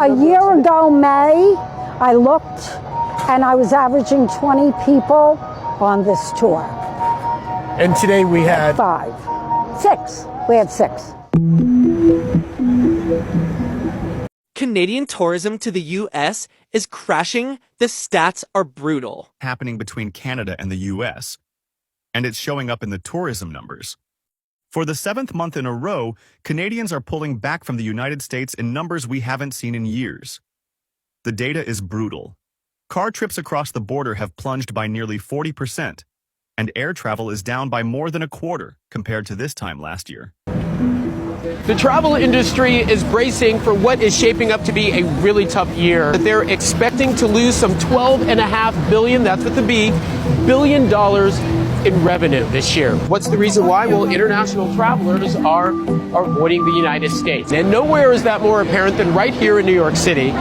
A year ago, May, I looked and I was averaging 20 people on this tour. And today we had 6. We had 6. Canadian tourism to the U.S. is crashing. The stats are brutal. Happening between Canada and the U.S., and it's showing up in the tourism numbers. For the 7th month in a row, Canadians are pulling back from the United States in numbers we haven't seen in years. The data is brutal. Car trips across the border have plunged by nearly 40%, and air travel is down by more than a quarter compared to this time last year. The travel industry is bracing for what is shaping up to be a really tough year. They're expecting to lose some $12.5 billion, that's with the B, billion dollars in revenue this year. What's the reason why? Well, international travelers are avoiding the United States. And nowhere is that more apparent than right here in New York City,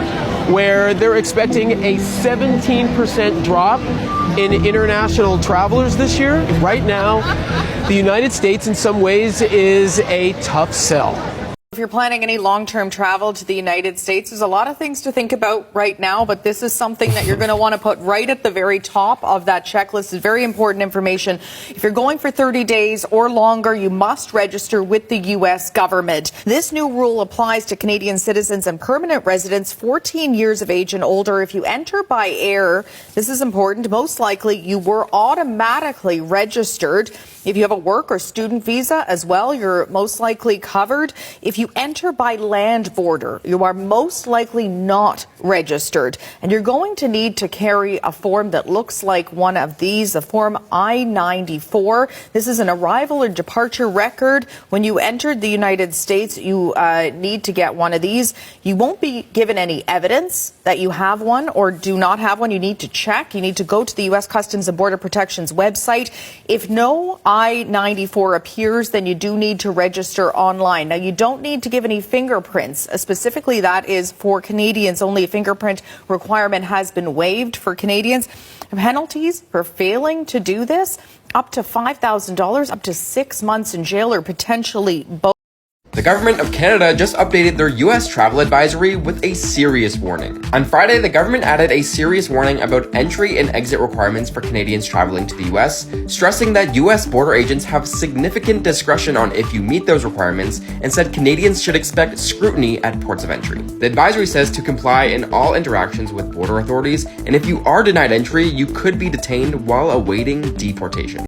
where they're expecting a 17% drop in international travelers this year. Right now, the United States in some ways is a tough sell. If you're planning any long-term travel to the United States, there's a lot of things to think about right now, but this is something that you're going to want to put right at the very top of that checklist. It's very important information. If you're going for 30 days or longer, you must register with the U.S. government. This new rule applies to Canadian citizens and permanent residents 14 years of age and older. If you enter by air, this is important, most likely you were automatically registered. If you have a work or student visa as well, you're most likely covered. If you enter by land border, you are most likely not registered. And you're going to need to carry a form that looks like one of these, a form I-94. This is an arrival or departure record. When you entered the United States, you need to get one of these. You won't be given any evidence that you have one or do not have one. You need to check. You need to go to the U.S. Customs and Border Protection's website. If no I-94 appears, then you do need to register online. Now, you don't need to give any fingerprints. Specifically, that is for Canadians only. A fingerprint requirement has been waived for Canadians. Penalties for failing to do this, up to $5,000, up to 6 months in jail, or potentially both. The government of Canada just updated their US travel advisory with a serious warning. On Friday, the government added a serious warning about entry and exit requirements for Canadians traveling to the US, stressing that US border agents have significant discretion on if you meet those requirements, and said Canadians should expect scrutiny at ports of entry. The advisory says to comply in all interactions with border authorities, and if you are denied entry, you could be detained while awaiting deportation.